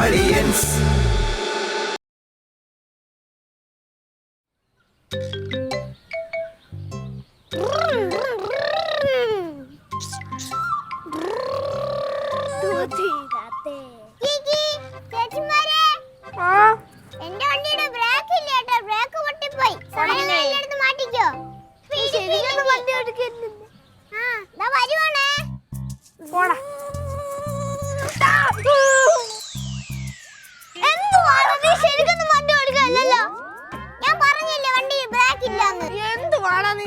Aliens.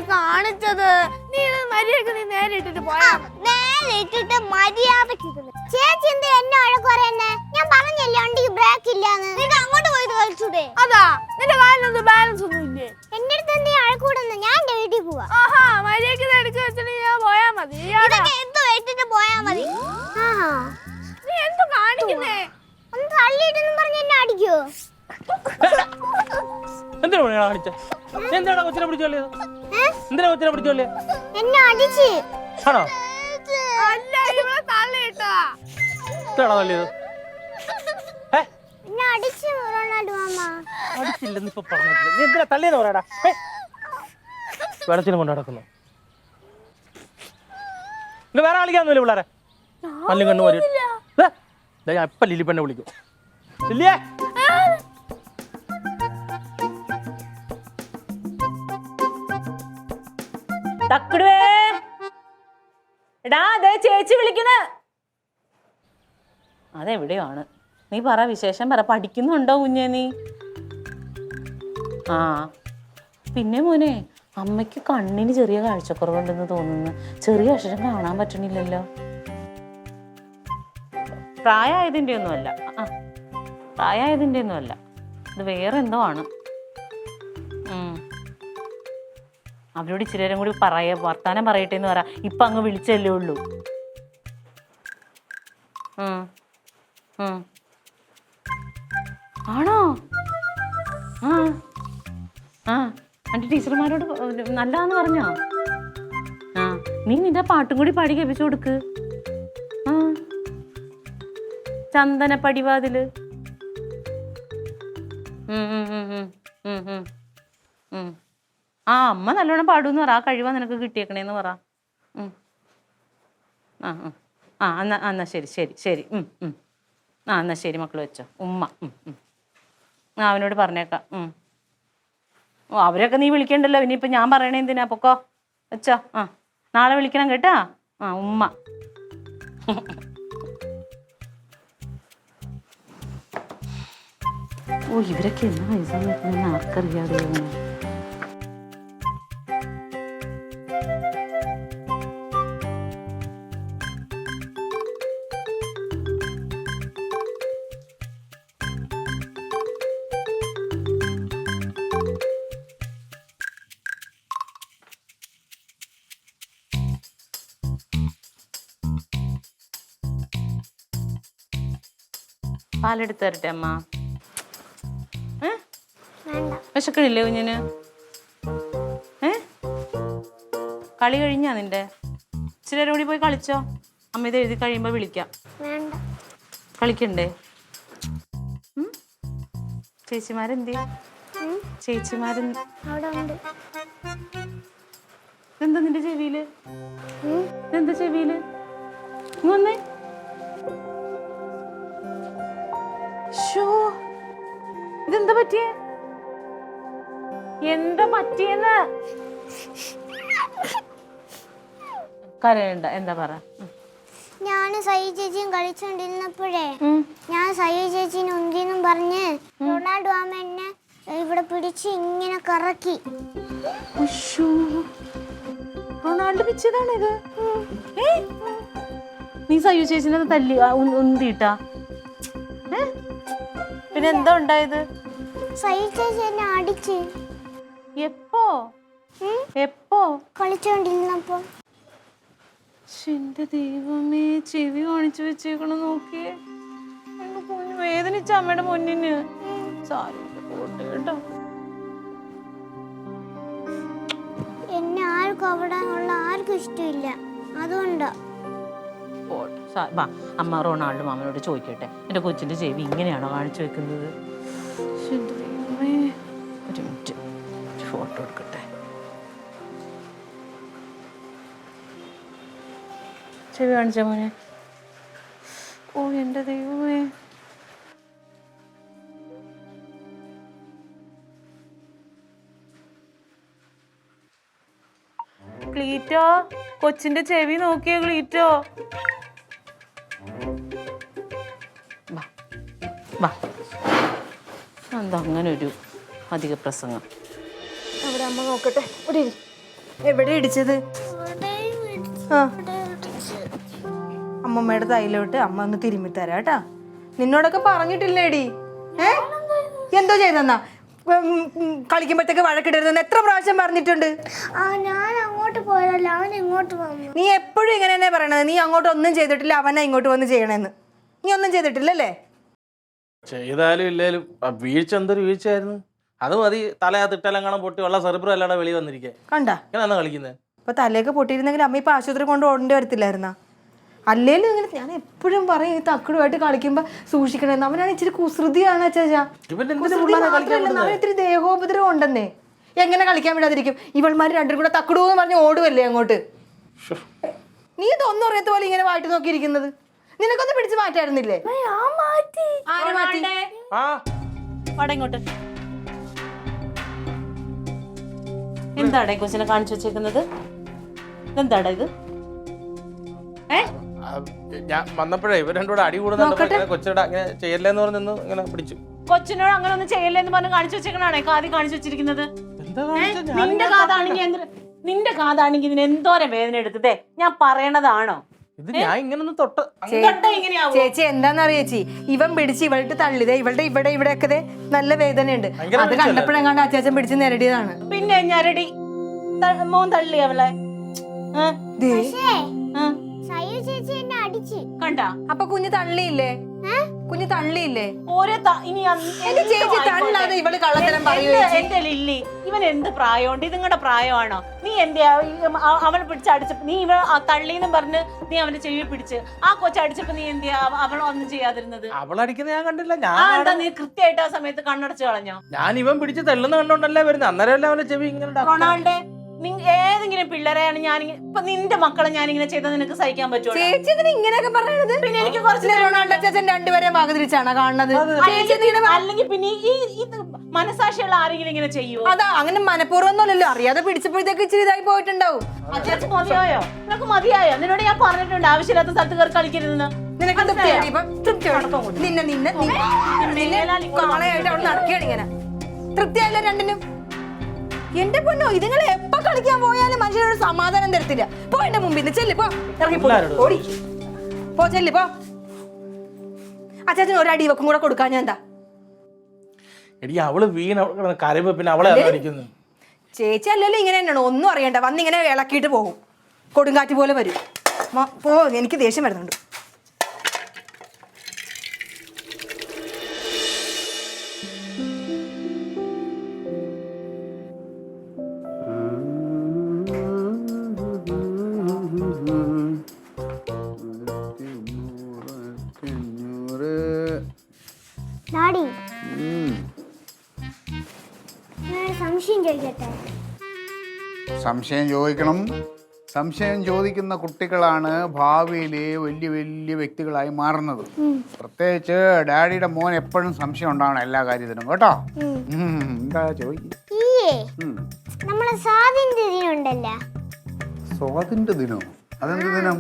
കാണിച്ചത് നീ മര്യാദക്ക് നീ നേരെ ഇട്ടിട്ട് പോയാ നേരെ ഇട്ടിട്ട് മര്യാദക്ക് ചേച്ചി എന്ത് എന്നെ വഴക്കുറയുന്നേ? ഞാൻ പറഞ്ഞല്ലേ വണ്ടിക്ക് ബ്രേക്ക് ഇല്ലാന്ന്. നിനക്ക് അങ്ങോട്ട് പോയിട്ട് കളിച്ചൂടെ? അതാ നിന്റെ കാലിനൊന്നും ബാലൻസ് ഒന്നും ഇല്ലേ? എന്റെ അടുത്ത് എന്ത് അഴക്കൂടുന്നു? ഞാൻ എന്റെ വീട്ടിൽ പോവാ. ആഹാ മര്യാദക്ക് എടുത്ത് വെച്ചിട്ട് ഞാൻ പോയാ മതി. എന്ത് ഇട്ടിട്ട് പോയാ മതി. നീ എന്ത് കാണിക്കുന്നേ? ഒന്ന് തള്ളിയിട്ടെന്നും പറഞ്ഞ് എന്നെ അടിക്കോ? എന്തിനാ കാണിച്ച? എന്താണ് കൊച്ചിനെ പിടിച്ചോളേ? എന്തിനാ കൊച്ചിനെ പിടിച്ചോളേ? എന്നെ അടിച്ച്. ആണോ? അല്ല ഇവളെ തള്ളിയിട്ടാ. ഇതാണോ തള്ളിയത്? എന്നെ അടിച്ച് റൊണാൾഡോ മാമ. അടിച്ചില്ലെന്ന് ഇപ്പൊ പറഞ്ഞിട്ടില്ല. നീ എന്തിനാ തള്ളിയെന്ന് പറയടാ? വെള്ളത്തിനും കൊണ്ട് നടക്കുന്നു. വേറെ കളിക്കാന്നല്ലേ പിള്ളേരെ? മല്ലും കണ്ണു വരും. ഞാൻ ഇപ്പൊ ലിലി പെണ്ണെ വിളിക്കും. ലില്ലിയേ തക്കടുവേ എടാ അതെ ചേച്ചി വിളിക്കണ. അതെവിടെയാണ്? നീ പറ, വിശേഷം പറ. പഠിക്കുന്നുണ്ടോ കുഞ്ഞേ നീ? ആ പിന്നെ മോനെ, അമ്മയ്ക്ക് കണ്ണിന് ചെറിയ കാഴ്ചക്കുറവുണ്ടെന്ന് തോന്നുന്നു. ചെറിയ അക്ഷരം കാണാൻ പറ്റണില്ലല്ലോ. പ്രായമായതിൻ്റെ ഒന്നുമല്ല. പ്രായമായതിൻ്റെ ഒന്നുമല്ല, ഇത് വേറെ എന്തോ ആണ്. അവരോട് ഇച്ചിരി നേരം കൂടി വർത്താനം പറയട്ടെ എന്ന് പറ. ഇപ്പൊ അങ്ങ് വിളിച്ചല്ലേ ഉള്ളൂ. ആണോ? എൻ്റെ ടീച്ചർമാരോട് നല്ലതാന്ന് പറഞ്ഞോ? നീ നിന്റെ പാട്ടും കൂടി പാടി കേൾപ്പിച്ചു കൊടുക്ക്. ചന്ദന പടിവാതില്. അമ്മ നല്ലോണം പാടുമെന്ന് പറ. ആ കഴിവാ നിനക്ക് കിട്ടിയേക്കണേന്ന് പറ. എന്നാ ശരി ശരി ശരി. എന്നാ ശരി മക്കൾ വെച്ചോ. ഉമ്മ അവനോട് പറഞ്ഞേക്കാം. അവരൊക്കെ നീ വിളിക്കണ്ടല്ലോ. ഇനിയിപ്പോൾ ഞാൻ പറയണേ എന്തിനാ? പൊക്കോ വെച്ചോ. നാളെ വിളിക്കണം കേട്ടാ. ഉമ്മ. ഇവരൊക്കെ എന്നാ വയസ്സാന്ന് വെക്കുന്ന ആർക്കറിയാതെ. പാലെടുത്ത് തരട്ടെ അമ്മ? വിശക്കണില്ലേ കുഞ്ഞിന്? കളി കഴിഞ്ഞാ നിന്റെ? ഇച്ചിരി നേരം കൂടി പോയി കളിച്ചോ. അമ്മ ഇത് എഴുതി കഴിയുമ്പോ വിളിക്കാം. കളിക്കണ്ടേ? ചേച്ചിമാരെന്തി? എന്താ നിന്റെ ചെവിയില്? എന്താ ചെവിയില്? വന്നേ. ഇതെന്താ പറ്റിയേ? എന്താ പറ്റിയെന്ന്? കരയണ്ട. എന്താ പറ? ഞാൻ സൈ ചേച്ചിയും കളിച്ചോണ്ടിരുന്നപ്പോഴേ ഞാൻ സൈ ചേച്ചീനെ ഉന്തിന്നും പറഞ്ഞ് റൊണാൾഡോ ആമ എന്നെ ഇവിടെ പിടിച്ച് ഇങ്ങനെ കറക്കി. റൊണാൾഡോ പിച്ചതാണിത്? നീ സയ്യു ചേച്ചിനെ തല്ലി ഉന്തിട്ടാ? പിന്നെ എന്താ ഉണ്ടായത്? സൈ ചേച്ചി എന്നെ അടിച്ച്. എപ്പോ? കളിച്ചോണ്ടിരുന്നപ്പോ. എന്റെ ദൈവമേ, ചെവി കാണിച്ചു വെച്ചേക്കണം. നോക്കിയേ, എന്റെ കുഞ്ഞ് വേദനിച്ച അമ്മയുടെ മുന്നിന്. കേട്ടോ. എന്നെ ആർക്കും അവിടെ ഉള്ള ആർക്കും ഇഷ്ടമില്ല. അതുകൊണ്ടാ. വാ അമ്മ റൊണാൾഡോ മാമനോട് ചോദിക്കട്ടെ എൻ്റെ കൊച്ചിൻ്റെ ചെവി ഇങ്ങനെയാണോ കാണിച്ചു വെക്കുന്നത്? ഒരു മിനിറ്റ് ഫോട്ടോ എടുക്കട്ടെ. ചെവി കാണിച്ച മോനെ. ഓ എൻ്റെ ദൈവമേ. ക്ലീറ്റോ, കൊച്ചിന്റെ ചെവി നോക്കിയോ ക്ലീറ്റോ? വാ, എന്താ അങ്ങനെ ഒരു അധിക പ്രസംഗം? അവിടെ അമ്മ നോക്കട്ടെ. എവിടെ ഇടിച്ചത്? ആ, അമ്മമ്മയുടെ തൈലോട്ട് അമ്മ ഒന്ന് തിരുമ്മി തരാം കേട്ടാ. നിന്നോടൊക്കെ പറഞ്ഞിട്ടില്ലേടി? എന്തോ ചെയ്തെന്നാ? കളിക്കുമ്പോഴത്തേക്ക് വഴക്കിടരുതെന്ന് എത്ര പ്രാവശ്യം പറഞ്ഞിട്ടുണ്ട്? ഞാൻ അങ്ങോട്ട് പോയതല്ല, അവൻ ഇങ്ങോട്ട് വന്നു. നീ എപ്പോഴും ഇങ്ങനെ തന്നെ പറയണത്. നീ അങ്ങോട്ട് ഒന്നും ചെയ്തിട്ടില്ല, അവനാ ഇങ്ങോട്ട് വന്ന് ചെയ്യണമെന്ന്. നീ ഒന്നും ചെയ്തിട്ടില്ലല്ലേ? ചെയ്താലും ഇല്ലേലും വീഴ്ച എന്തൊരു വീഴ്ചയായിരുന്നു. അത് മതി തലയാത്തിട്ടെല്ലാം കാണാൻ പൊട്ടി ഉള്ള സെറിബ്രം അല്ലാതെ വെളി വന്നിരിക്കേ. കണ്ടാ ഇങ്ങനെയാണോ കളിക്കുന്നത്? ഇപ്പൊ തലയൊക്കെ പൊട്ടിയിരുന്നെങ്കിൽ അമ്മ ഇപ്പൊ ആശുപത്രി കൊണ്ട് ഓടേണ്ടി വരത്തില്ലായിരുന്നാ? അല്ലേലും ഇങ്ങനെ ഞാൻ എപ്പോഴും പറയും ഈ തക്കടുമായിട്ട് കളിക്കുമ്പോ സൂക്ഷിക്കണമെന്ന്. അവനാണ് ഇച്ചിരി കുസൃതിയാണ് അച്ചാച്ചാ. അവൻ ഇത്തിരി ദേഹോപദ്രവം ഉണ്ടെന്നേ. എങ്ങനെ കളിക്കാൻ വിടാതിരിക്കും? ഇവൾമാര് രണ്ടും കൂടെ തക്കടൂന്ന് പറഞ്ഞ് ഓടുവല്ലേ അങ്ങോട്ട്. നീ ഇതൊന്നും അറിയാത്ത പോലെ ഇങ്ങനെ വായിട്ട് നോക്കിയിരിക്കുന്നത്. നിനക്കൊന്ന് പിടിച്ച് മാറ്റായിരുന്നില്ലേ? ആര് മാറ്റി? ഇങ്ങോട്ട് എന്താടേ കൊച്ചിനെ കാണിച്ചു വെച്ചേക്കുന്നത്? എന്താടാ ഇത്? ഞാൻ വന്നപ്പോഴേ ഇവർ രണ്ടുകൂടെ അടി കൂടുന്നുണ്ട്. കൊച്ചിടെ അങ്ങനെ ചെയ്യല്ലേന്ന് പറഞ്ഞു ഇങ്ങനെ പിടിച്ചു. കൊച്ചിനോട് അങ്ങനെ ഒന്നും ചെയ്യല്ലേന്ന് പറഞ്ഞ് കാണിച്ചു വെച്ചേക്കണാണേ കാതി കാണിച്ചു വെച്ചിരിക്കുന്നത്. നിന്റെ കാതാണെങ്കിൽ ഇതിന് എന്തോരം വേദന എടുത്തതേ ഞാൻ പറയണതാണോ? ഇത് ഞാൻ ഇങ്ങനെ തൊട്ട് ചേച്ചി എന്താന്നറിയ ചേച്ചി, ഇവൻ പിടിച്ച് ഇവളുടെ തള്ളിതേ ഇവളുടെ ഇവിടെ ഒക്കെ നല്ല വേദനയുണ്ട്. അത് കണ്ടപ്പോഴെങ്ങാണ്ട് അച്ചാച്ചൻ പിടിച്ച് നേരടിയതാണ്. പിന്നെ ഞരടി മോൻ തള്ളി അവളെ കണ്ടാ? അപ്പൊ കുഞ്ഞ് തള്ളിയില്ലേ? കുഞ്ഞ് തള്ളിയില്ലേ? ചേച്ചി തള്ളാതെ ഇവള് കള്ളത്തരം പറയൂ. എന്റെ ലില്ലി, ഇവൻ എന്ത് പ്രായമുണ്ട്? ഇത് നിങ്ങളുടെ പ്രായമാണോ? നീ എന്താ അവളെ പിടിച്ചടിച്ചപ്പോ നീ ഇവ തള്ളിന്നും പറഞ്ഞ് നീ അവന്റെ ചെവി പിടിച്ച് ആ കൊച്ചടിച്ചപ്പോ നീ എന്തിയാ അവളൊന്നും ചെയ്യാതിരുന്നത്? അവളടിക്കുന്ന ഞാൻ കണ്ടില്ല. എന്താ നീ കൃത്യമായിട്ട് ആ സമയത്ത് കണ്ണടച്ച് കളഞ്ഞോ? ഞാൻ ഇവൻ പിടിച്ച് തള്ളുന്ന കണ്ടോണ്ടല്ലേ വരുന്നത്. അന്നേരം അവന്റെ ചെവി ഇങ്ങനെ. റൊണാൾഡോ, ഏതെങ്കിലും പിള്ളേരെയാണ് ഞാൻ ഇപ്പൊ നിന്റെ മക്കളെ ഞാനിങ്ങനെ ചെയ്താൽ നിനക്ക് സഹിക്കാൻ പറ്റുമോ? ചേച്ചി ഇങ്ങനെയൊക്കെ പറയണത്? പിന്നെ എനിക്ക് കുറച്ച് റൊണാൾഡോ അച്ചാച്ചൻ രണ്ടുപേരെയും വകതിരിച്ചാണ് കാണുന്നത്. അല്ലെങ്കിൽ പിന്നെ ഈ മനസാക്ഷിയുള്ള ആരെങ്കിലും ഇങ്ങനെ ചെയ്യുമോ? അതാ അങ്ങനെ മനഃപൂർവ്വമൊന്നുമല്ലല്ലോ, അറിയാതെ പിടിച്ചപ്പോഴത്തേക്ക് ഇച്ചിരി ഇതായി പോയിട്ടുണ്ടാവും. അച്ചാച്ചൻ മതിയായോ? നിനക്ക് മതിയായോ? നിന്നോട് ഞാൻ പറഞ്ഞിട്ടുണ്ട് ആവശ്യമില്ലാത്ത സ്ഥലത്ത് കയറി കളിക്കരുതെന്ന്. നിനക്ക് കാളയായിട്ട് അവിടെ നടക്കുകയാണ് ഇങ്ങനെ. തൃപ്തിയായില്ല രണ്ടിനും. എന്റെ പൊന്നോ, ഇതുങ്ങൾ എപ്പോ കളിക്കാൻ പോയാലും മനുഷ്യനോട് സമാധാനം തരത്തില്ല. പോ എന്റെ മുമ്പിൽ ചെല്ലി പോ, ഇറങ്ങി ഓടി പോ, ചെല്ലി പോ. അച്ചാച്ചൻ ഒരടി വെക്കും കൂടെ കൊടുക്കാൻ ഞാൻ എന്താ? എടി അവള് വീണ കരയുമ്പോ പിന്നെ അവളെ അടിക്കുന്നു. ചേച്ചി അല്ലല്ലോ ഇങ്ങനെ തന്നെയാണ്, ഒന്നും അറിയണ്ട. വന്നിങ്ങനെ ഇളക്കിയിട്ട് പോകും, കൊടുങ്കാറ്റ് പോലെ വരും. പോ, എനിക്ക് ദേഷ്യം വരുന്നുണ്ട്. സംശയം ചോദിക്കണം. സംശയം ചോദിക്കുന്ന കുട്ടികളാണ് ഭാവിയിൽ വലിയ വലിയ വ്യക്തികളായി മാറുന്നത്. പ്രത്യേകിച്ച് ഡാഡിയുടെ മോൻ എപ്പോഴും സംശയം ഉണ്ടാവണം എല്ലാ കാര്യത്തിനും കേട്ടോ. എന്താ ചോദിക്കും? നമ്മളെ സ്വാതന്ത്ര്യ ദിനം ഉണ്ടല്ലോ. സ്വാതന്ത്ര്യ ദിനോ? അതെന്ത് ദിനം?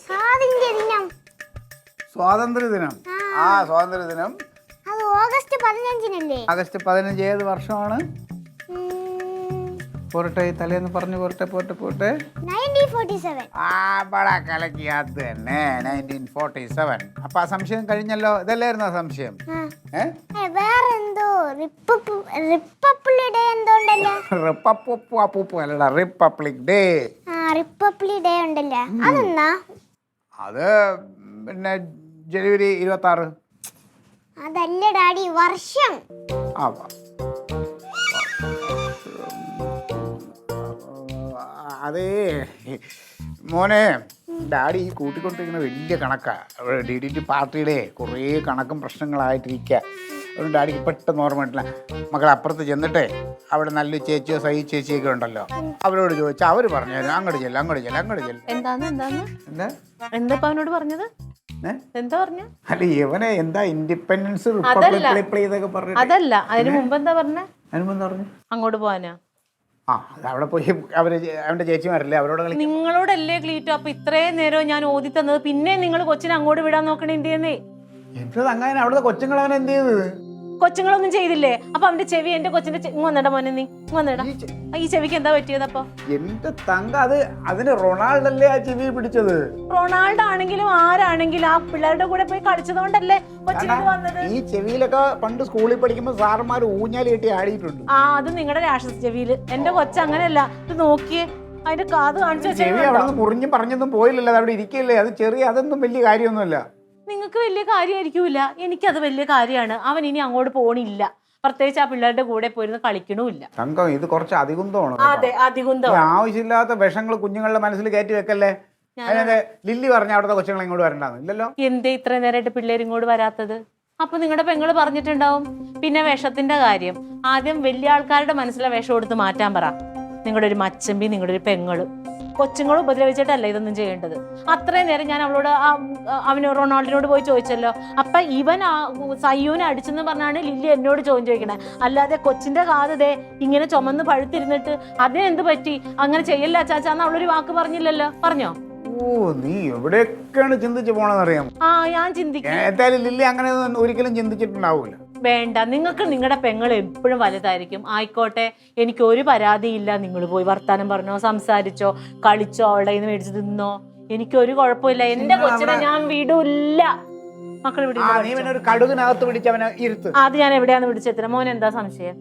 സ്വാതന്ത്ര്യ ദിനം. സ്വാതന്ത്ര്യ ദിനം? ആ സ്വാതന്ത്ര്യ ദിനം അത് ഓഗസ്റ്റ് 15-നല്ലേ? ആഗസ്റ്റ് 15 ഏത് വർഷമാണ്? പോരട്ടെ, തലേന്ന് പറഞ്ഞു പോരട്ടെ. 1947. കലക്കിയാത്ത തന്നെ 1947. അപ്പൊ ആ സംശയം കഴിഞ്ഞല്ലോ. ഇതല്ലായിരുന്നു ആ സംശയം? വേറെന്തോ റിപ്പബ്ലിക് ഡേ എന്തോ ഉണ്ടല്ലോ. Republic day. റിപ്പബ്ലിക് ഡേ ഉണ്ടല്ലോ, അതെന്നാ? അത് പിന്നെ ജനുവരി 26. അതല്ല ഡാഡി, വർഷം. അതേ മോനെ, ഡാഡി ഈ കൂട്ടിക്കൊണ്ടിരിക്കുന്ന വലിയ കണക്കാണ്. DDT പാർട്ടിയുടെ കുറേ കണക്കും പ്രശ്നങ്ങളായിട്ടിരിക്കുക. അതുകൊണ്ട് ഡാഡിക്ക് പെട്ടെന്ന് ഓർമ്മയിട്ടില്ല. മക്കളെ അപ്പുറത്ത് ചെന്നിട്ടേ അവിടെ നല്ല ചേച്ചിയോ സഹി ചേച്ചിയൊക്കെ ഉണ്ടല്ലോ, അവരോട് ചോദിച്ചാൽ അവർ പറഞ്ഞു തരും. അങ്ങോട്ട് ചെല്ലും, അങ്ങോട്ട് ചെല്ലും, അങ്ങോട്ട് ചെല്ലും. എന്താ എന്താ അവനോട് പറഞ്ഞത്? എന്താ പറഞ്ഞു? അല്ല ഇവനെ എന്താ ഇൻഡിപെൻഡൻസ് റിപ്പബ്ലിക് ഇതൊക്കെ പറഞ്ഞു. അതല്ല, അതിന് മുമ്പ് എന്താ പറഞ്ഞേ? അതിനെന്താ പറഞ്ഞു? അങ്ങോട്ട് പോവാനാ? ആ അത് അവിടെ പോയി അവന്റെ ചേച്ചിമാരല്ലേ അവരോട് കളി. നിങ്ങളോടല്ലേ ക്ലീറ്റോ അപ്പൊ ഇത്രയും നേരം ഞാൻ ഓതി തന്നത്, പിന്നെ നിങ്ങൾ കൊച്ചിനെ അങ്ങോട്ട് വിടാൻ നോക്കണേ എന്ത് ചെയ്യുന്നേ? എന്തത് അങ്ങനെ അവിടുത്തെ കൊച്ചുങ്ങൾ അവൻ എന്ത് ചെയ്തത്? കൊച്ചുങ്ങളൊന്നും ചെയ്തില്ലേ? അപ്പൊ അവന്റെ ചെവി എന്റെ കൊച്ചിന്റെ വന്നിട മോനെ, നീ വന്നിടാ. ഈ ചെവിക്ക് എന്താ പറ്റിയത്? അപ്പൊ എന്റെ തങ്ക അതിന് റൊണാൾഡല്ലേ ആ ചെവി പിടിച്ചത്. റൊണാൾഡോ ആണെങ്കിലും ആരാണെങ്കിലും ആ പിള്ളേരുടെ കൂടെ പോയി കളിച്ചതുകൊണ്ടല്ലേ കൊച്ചിന് വന്നത്. ഈ ചെവിയിലൊക്കെ പണ്ട് സ്കൂളിൽ പഠിക്കുമ്പോ സാറന്മാർ ഊഞ്ഞാല് കെട്ടി ആടിയിട്ടുണ്ട്. ആ അത് നിങ്ങളുടെ രാക്ഷസ ചെവിയില്. എന്റെ കൊച്ച അങ്ങനെയല്ല, ഇത് നോക്കിയേ, അതിന്റെ കാത് കാണിച്ചു. ചെവി അവിടെ നിന്ന് മുറിഞ്ഞും പറഞ്ഞൊന്നും പോയില്ലല്ലോ, അത് അവിടെ ഇരിക്കല്ലേ. അത് ചെറിയ അതൊന്നും വലിയ കാര്യമൊന്നുമല്ല. നിങ്ങൾക്ക് വലിയ കാര്യമായിരിക്കൂല, എനിക്കത് വലിയ കാര്യമാണ്. അവൻ ഇനി അങ്ങോട്ട് പോണില്ല, പ്രത്യേകിച്ച് ആ പിള്ളേരുടെ കൂടെ പോയിരുന്ന് കളിക്കണമില്ല. തങ്കം ഇത് കുറച്ച് അധികുന്തമാണ്. അതെ അധികുന്തം. ആവശ്യമില്ലാത്ത വിഷങ്ങൾ കുഞ്ഞുങ്ങളുടെ മനസ്സിൽ കയറ്റി വെക്കല്ലേ. അതിനകത്ത് ലില്ലി പറഞ്ഞ അവിടുത്തെ കൊച്ചുങ്ങൾ ഇങ്ങോട്ട് വരണ്ടാന്ന് ഇല്ലല്ലോ. എന്തേ ഇത്ര നേരമായിട്ട് പിള്ളേർ ഇങ്ങോട്ട് വരാത്തത്? അപ്പൊ നിങ്ങളുടെ പെങ്ങള് പറഞ്ഞിട്ടുണ്ടാവും. പിന്നെ വിഷത്തിന്റെ കാര്യം ആദ്യം വലിയ ആൾക്കാരുടെ മനസ്സിലെ വിഷം എടുത്ത് മാറ്റാൻ പറ. നിങ്ങളുടെ ഒരു മച്ചമ്പി, നിങ്ങളുടെ ഒരു പെങ്ങള്, കൊച്ചുങ്ങളും ഉപദ്രവിച്ചിട്ടല്ല ഇതൊന്നും ചെയ്യേണ്ടത്. അത്രയും നേരം ഞാൻ അവളോട് അവന് റൊണാൾഡിനോട് പോയി ചോദിച്ചല്ലോ. അപ്പൊ ഇവൻ സയ്യൂനെ അടിച്ചെന്ന് പറഞ്ഞാണ് ലില്ലി എന്നോട് ചോദിക്കണേ. അല്ലാതെ കൊച്ചിന്റെ കാത് ദേ ഇങ്ങനെ ചുമന്ന് പഴുത്തിരുന്നിട്ട് അതിനെന്ത് പറ്റി, അങ്ങനെ ചെയ്യല്ല അച്ചാച്ചാന്ന് അവളൊരു വാക്ക് പറഞ്ഞില്ലല്ലോ. പറഞ്ഞോ? ഓ നീ എവിടെയൊക്കെയാണ് ചിന്തിച്ചു പോണെന്നറിയാം. ആ ഞാൻ ചിന്തിക്കും. എന്തായാലും ലില്ലി അങ്ങനെ ഒരിക്കലും ചിന്തിച്ചിട്ടുണ്ടാവൂല. വേണ്ട, നിങ്ങൾക്ക് നിങ്ങളുടെ പെങ്ങൾ എപ്പോഴും വലുതായിരിക്കും. ആയിക്കോട്ടെ, എനിക്ക് ഒരു പരാതിയില്ല. നിങ്ങൾ പോയി വർത്താനം പറഞ്ഞോ, സംസാരിച്ചോ, കളിച്ചോ, അവളുടെ കയ്യിൽ നിന്ന് മേടിച്ച് തിന്നോ, എനിക്കൊരു കുഴപ്പമില്ല. എന്റെ കൊച്ചിനെ ഞാൻ വിടൂല്ല. മക്കൾ ഒരു കടുകിനകത്ത് പിടിച്ചവനെ ഇരുത്ത്. അത് ഞാൻ എവിടെയാന്ന് പിടിച്ചെത്തണം. മോൻ എന്താ സംശയം?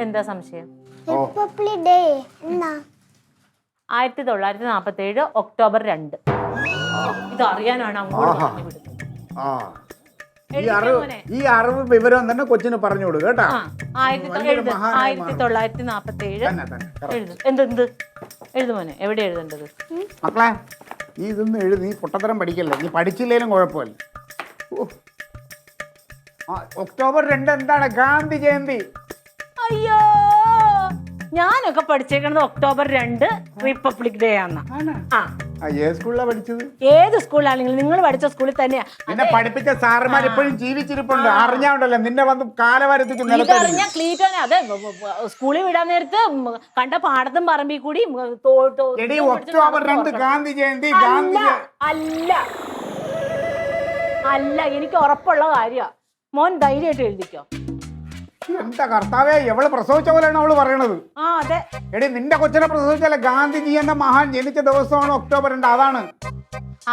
എന്താ സംശയം? 1947 ഒക്ടോബർ 2. ഇത് അറിയാനാണ് അങ്ങോട്ട് പറഞ്ഞു വിടുന്നത്. ഈ അറിവ് വിവരം തന്നെ കൊച്ചിന് പറഞ്ഞു കൊടുക്കുക കേട്ടോ. 1947 എന്ത് എഴുതു മോനെ, എവിടെ എഴുതേണ്ടത്? മക്കളെ നീ ഇതൊന്നും എഴുതി, നീ പൊട്ടത്തരം പഠിക്കല്ലേ. നീ പഠിച്ചില്ലേലും കുഴപ്പമില്ല. ഒക്ടോബർ 2 എന്താണ്? ഗാന്ധി ജയന്തി. അയ്യോ, ഞാനൊക്കെ പഠിച്ചേക്കണത് ഒക്ടോബർ 2 റിപ്പബ്ലിക് ഡേ ആണ്. ഏത് സ്കൂളിലാണ് പഠിച്ചത്? ഏത് സ്കൂളിലാണെങ്കിലും നിങ്ങൾ പഠിച്ച സ്കൂളിൽ തന്നെയാ. നിന്നെ പഠിപ്പിച്ച സാറുമാർ ഇപ്പോഴും ജീവിച്ചിരിപ്പുണ്ട്. അറിഞ്ഞാണ്ടല്ലോ നിന്നെ വന്ന് കാലവാരത്തേക്ക് ഇതറിഞ്ഞ ക്ലീറ്റോനെ അതെ സ്കൂളിൽ വിടാൻ നേരത്ത് കണ്ട പാടത്തും പറമ്പിൽ കൂടി ഒക്ടോബർ 2 ഗാന്ധി ജയന്തി. അല്ല അല്ല, എനിക്ക് ഉറപ്പുള്ള കാര്യ. മോൻ ധൈര്യമായിട്ട് എഴുതിക്കോ. എന്താ കർത്താവേ, എവള് പ്രസവിച്ച പോലെയാണ് അവള് പറയണത്. ആ അതെ. എടി നിന്റെ കൊച്ചിനെ പ്രസവിച്ചാലേ ഗാന്ധിജി എന്ന മഹാൻ ജനിച്ച ദിവസമാണ് ഒക്ടോബർ 2. അതാണ്.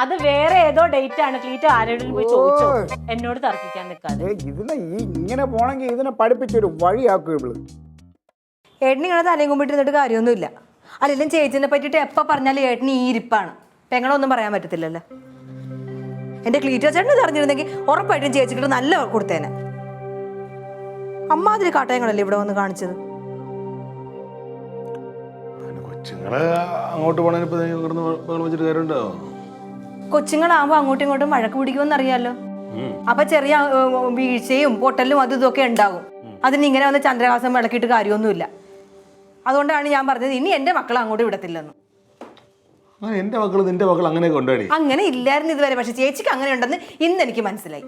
അത് വേറെ ഏതോ ഡേറ്റ് ആണ്. ക്ലീറ്റോ ആരോടും പോയി ചോദിച്ചോ, എന്നോട് തർക്കിക്കാൻ നിൽക്കാതെ. ഇതിനെ ഇങ്ങനെ പോണെങ്കിൽ ഇതിനെ പഠിപ്പിച്ചൊരു വഴിയാക്കും ഇവള്. ഏട്ടന് ഇങ്ങനെ തലയും കുമ്പിട്ടിരുന്നിട്ട് കാര്യമൊന്നുമില്ല. അല്ലെങ്കിലും ചേച്ചിനെ പറ്റിയിട്ട് എപ്പോൾ പറഞ്ഞാലും ഏട്ടന് ഈ ഇരിപ്പാണ്. പെങ്ങളൊന്നും പറയാൻ പറ്റത്തില്ലല്ലോ. എൻ്റെ ക്ലീറ്റോ ചേട്ടന് അറിഞ്ഞിരുന്നെങ്കിൽ ഉറപ്പായിട്ടും ചേച്ചിക്കിട്ട് നല്ല കൊടുത്തേനെ. അമ്മാതിരി കാട്ടയങ്ങളല്ലേ ഇവിടെ വന്ന് കാണിച്ചത്. കൊച്ചുങ്ങള് അങ്ങോട്ട് പോകണ കൊച്ചുങ്ങളാകുമ്പോ അങ്ങോട്ടും ഇങ്ങോട്ടും വഴക്ക് പിടിക്കുമെന്ന് അറിയാലോ. അപ്പൊ ചെറിയ വീഴ്ചയും പൊട്ടലും അതും ഇതൊക്കെ ഉണ്ടാകും. അതിന് ഇങ്ങനെ വന്ന് ചന്ദ്രഹാസം വിളക്കിയിട്ട് കാര്യമൊന്നുമില്ല. അതുകൊണ്ടാണ് ഞാൻ പറഞ്ഞത് ഇനി എന്റെ മക്കളെ അങ്ങോട്ട് വിടത്തില്ലെന്ന്. എന്റെ മക്കള് നിന്റെ മക്കൾ അങ്ങനെ കൊണ്ടാടി. അങ്ങനെ ഇല്ലായിരുന്നു ഇതുവരെ, പക്ഷെ ചേച്ചിക്ക് അങ്ങനെ ഉണ്ടെന്ന് ഇന്ന് എനിക്ക് മനസ്സിലായി.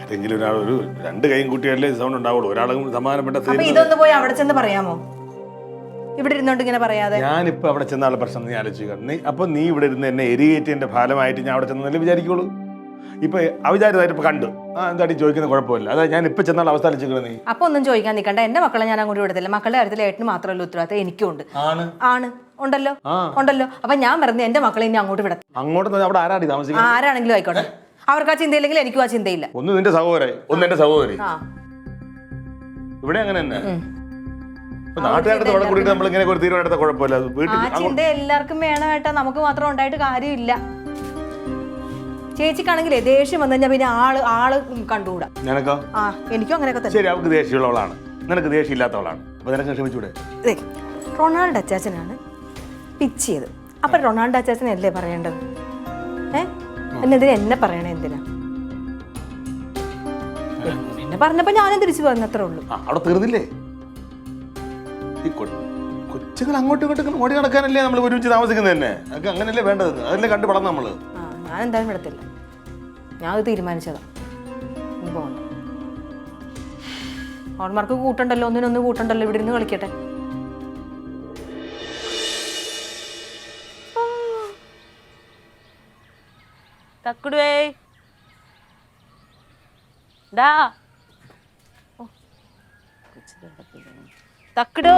ആരെങ്കിലും ഒരാൾ ഒരു 2 കൈയും കൂട്ടിയാലേ സൗണ്ട് ഉണ്ടാവുള്ളൂ. ഒരാളും സമാധാനപ്പെട്ട. അപ്പൊ ഇതൊന്ന് പോയി അവിടെ ചെന്ന് പറയാമോ? ഇവിടെ ഇരുന്നോണ്ട് ഇങ്ങനെ പറയാതെ. ഞാനിപ്പോ അവിടെ ചെന്നാളെ പ്രശ്നം നീ ആലോചിക്കുക. അപ്പൊ നീ ഇവിടെ ഇരുന്ന് എന്നെ എരിയേറ്റതിന്റെ ഫലമായിട്ട് ഞാൻ അവിടെ ചെന്നല്ലേ വിചാരിക്കുള്ളൂ. ഇപ്പൊ അവിചാരിതായിട്ട് ഇപ്പൊ കണ്ടു എന്താടി ചോദിക്കുന്ന കുഴപ്പമില്ല. അതാ ഞാൻ ഇപ്പൊ ചെന്നാൾ അവസ്ഥ ആലോചിക്കുന്നത്. നീ അപ്പൊ ഒന്നും ചോദിക്കാൻ നിൽക്കണ്ട. എന്റെ മക്കളെ ഞാൻ അങ്ങോട്ട് വിടത്തില്ല. മക്കളുടെ കാര്യത്തിൽ ഏട്ടന് മാത്രമല്ല ഉത്തരവാദിത്തം, എനിക്കും ഉണ്ട്. ഉണ്ടല്ലോ. അപ്പൊ ഞാൻ പറഞ്ഞു എന്റെ മക്കളെ ഇനി അങ്ങോട്ട് വിടത്തില്ല. അങ്ങോട്ട് അവിടെ ആരാടി താമസിക്കുന്നത്? ആരാണെങ്കിലും ആയിക്കോട്ടെ. അവർക്ക് ആ ചിന്തയില്ലെങ്കിൽ എനിക്കും ആ ചിന്തയില്ല. ഒന്ന് നിന്റെ സഹോദരൻ, ഒന്ന് എന്റെ സഹോദരി. ഇവിടെ അങ്ങനെ തന്നെ നാട്ടുകാരുടെ അവിടെ കൂടിയിട്ട് നമ്മൾ ഇങ്ങനെ ഒരു തീരുമാനം എടുത്ത കുഴപ്പമില്ല. ആ ചിന്ത എല്ലാവർക്കും വേണമായിട്ടാ, നമുക്ക് മാത്രം ഉണ്ടായിട്ട് കാര്യമില്ല. ചേച്ചിക്കാണെങ്കിലേ ദേഷ്യം വന്നു കഴിഞ്ഞാൽ പിന്നെ ആള് കണ്ടുകൂടാ. നിനക്കോ? ആ എനിക്കും അങ്ങനെയൊക്കെ തന്നെ. ശരി, അവൾക്ക് ദേഷ്യമുള്ളവളാണ്, നിനക്ക് ദേഷ്യം ഇല്ലാത്തവളാണ്. അപ്പൊ നിനക്ക് ക്ഷമിച്ചൂടെ? റൊണാൾഡോ അച്ചാച്ചനാണ് പിച്ച് ചെയ്ത്. അപ്പൊ റൊണാൾഡോ അച്ചാച്ചനല്ലേ പറയേണ്ടത്? എന്നെതിരെ എന്നെ പറയണേ എന്തിനാ? എന്നെ പറഞ്ഞപ്പോ ഞാനും തിരിച്ചു പറഞ്ഞത്രേ ഉള്ളൂ. അവിടെ തീർന്നില്ലേ? ഈ കൊച്ചുങ്ങൾ അങ്ങോട്ടും ഇങ്ങോട്ടും ഓടി നടക്കാനല്ലേ നമ്മൾ ഒരുമിച്ച് താമസിക്കുന്നത് തന്നെ. അതൊക്കെ അങ്ങനെയല്ലേ വേണ്ടത്. അതല്ലേ കണ്ടു പടം നമ്മള്. ഞാൻ എന്തായാലും വിടത്തില്ല. ഞാൻ അത് തീരുമാനിച്ചതാ. ഇനി പോകണ്ട. ഓൺമാർക്ക് കൂട്ടണ്ടല്ലോ, ഒന്നിനൊന്ന് കൂട്ടണ്ടല്ലോ, ഇവിടെ ഇരുന്ന് കളിക്കട്ടെ. തക്കുടുവേ ഡാ തക്കുടു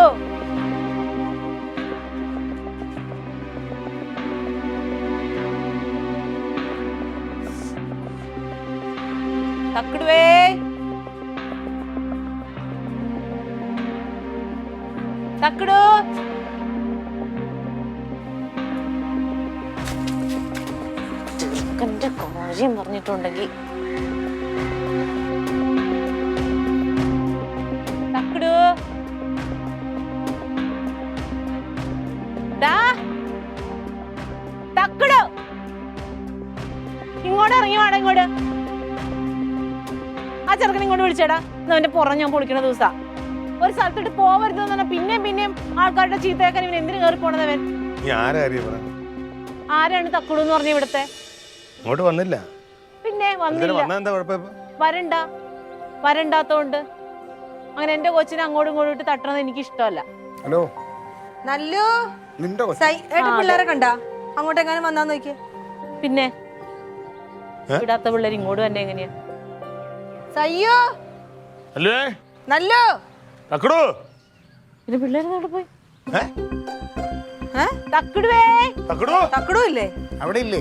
തക്കുടുവേ തക്കുടു ചെറുക്കൻ്റെ കാര്യം പറഞ്ഞിട്ടുണ്ടെങ്കിൽ തക്കുടു ഡാ തക്കുടു ഇങ്ങോട്ട് ഇറങ്ങി വാടാ ഇങ്ങോട്ട്. ആ ചെറുക്കൻ ഇങ്ങോട്ട് വിളിച്ചേടാ. അവന്റെ പുറം ഞാൻ പൊളിക്കണ ദിവസാ. ഒരു സ്ഥലത്തോട്ട് പോവരുതെന്ന് പറഞ്ഞാൽ പിന്നെയും പിന്നെയും ആൾക്കാരുടെ ചീത്തയാക്കാൻ ഇവൻ എന്തിനു കയറി പോണതവൻ? ആരാണ് തക്കുടു എന്ന് പറഞ്ഞ ഇവിടുത്തെ? ഇങ്ങോട്ട് വന്നില്ല. പിന്നെ വന്നില്ല. വരണ്ട, വരണ്ടാത്തോണ്ട് അങ്ങനെ എന്റെ കൊച്ചിനെ അങ്ങോട്ടും ഇങ്ങോട്ടും ഇട്ട് തട്ടണത് എനിക്ക് ഇഷ്ടമല്ല. ഹലോ, നല്ലോ പിള്ളേരെ കണ്ടാ അങ്ങോട്ടെങ്ങാനും വന്നാന്ന് നോക്കിയേ. പിന്നെ ഇടാത്ത പിള്ളേർ ഇങ്ങോട്ട് തന്നെ എങ്ങനെയാ? സയ്യോ നല്ലോ പിള്ളേർ പോയി. തക്കടു ഇല്ലേ അവിടെ ഇല്ലേ?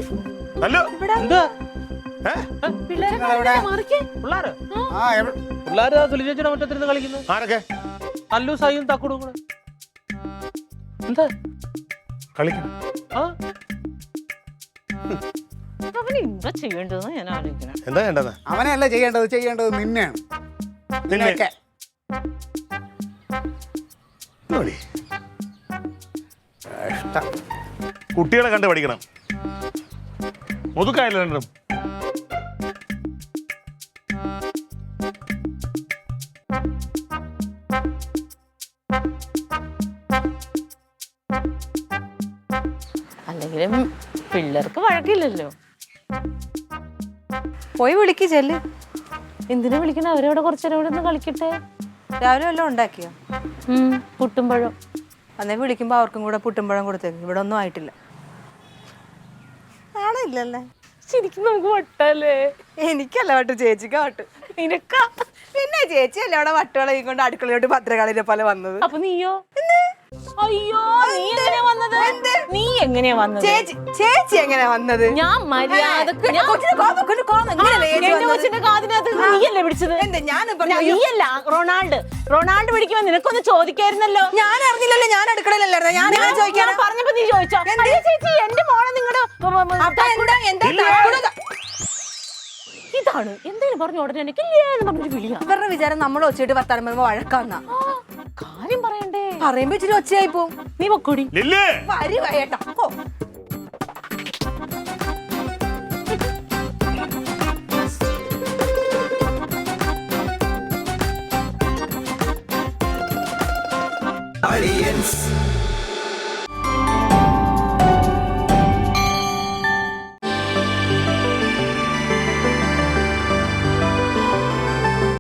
പിള്ളേര് സുലിചേച്ചിയുടെ മുറ്റത്തിരുന്ന് കളിക്കുന്നു. ആരൊക്കെ? അല്ലു സൈയും തക്കുടും കൂടെ. എന്താ കളിക്കണം? അവന് എന്താ ചെയ്യേണ്ടതെന്ന് ഞാൻ ആലോചിക്കണം. എന്താ വേണ്ടത്? അവനല്ല ചെയ്യേണ്ടത് നിന്നെയാണ്. നിന്നെയൊക്കെ കുട്ടികളെ കണ്ട് പഠിക്കണം. മുതുക്കായാലും രണ്ടും. അല്ലെങ്കിലും പിള്ളേർക്ക് വഴക്കില്ലല്ലോ. പോയി വിളിക്ക് ചെല്ല്. എന്തിനാ വിളിക്കണ? അവരവിടെ കുറച്ചേരം കൂടെ ഒന്ന് കളിക്കട്ടെ. രാവിലെ വല്ലതും ഉണ്ടാക്കിയോ? പുട്ടുംപഴം. അന്നേ വിളിക്കുമ്പോ അവർക്കും കൂടെ പുട്ടുംപഴം കൊടുത്തേക്ക്. ഇവിടെ ഒന്നും ആയിട്ടില്ല. ആണില്ലല്ലേ? ശരിക്കും നമുക്ക് വട്ടല്ലേ? എനിക്കല്ല വട്ട്, ചേച്ചിക്കാ വട്ട്. നിനക്കാ? പിന്നെ ചേച്ചി അല്ലേ അവിടെ വട്ടുകളെ കൊണ്ട് അടുക്കളയോട്ട് പത്രകാളിനെ പോലെ വന്നത്. അപ്പൊ നീയോ? അയ്യോ, നീ എങ്ങനെയാ വന്നത്? നീ എങ്ങനെയാ വന്നത്? ചേച്ചി എങ്ങനെയാ വന്നത്? ഞാൻ മര്യാദക്ക് കൊച്ചിന്റെ കാതിനകത്ത് നീയല്ലേ പിടിച്ചത്? നീയല്ല, റൊണാൾഡ് പിടിക്കുമ്പോ നിനക്കൊന്ന് ചോദിക്കായിരുന്നല്ലോ. ഞാൻ അറിഞ്ഞില്ലല്ലോ, ഞാൻ അടുക്കളയിലല്ലായിരുന്നു. ഞാൻ ചോദിക്കാൻ പറഞ്ഞപ്പോ നീ ചോദിച്ചോ? ചേച്ചി എന്റെ മോളെ നിങ്ങളുടെ ഇതാണ് എന്തെങ്കിലും പറഞ്ഞു ഉടനെ എനിക്ക് പറഞ്ഞൊരു വിളിയാ. ഇവരുടെ വിചാരം നമ്മൾ ഒച്ചയിട്ട് വർത്താനം പറയുമ്പോ വഴക്കാന്നാ. കാര്യം പറയണ്ടേ? പറയുമ്പോ ഇച്ചിരി ഒച്ചയായി പോവും. നീ പൊക്കോടി. വരി വയ്യട്ടോ.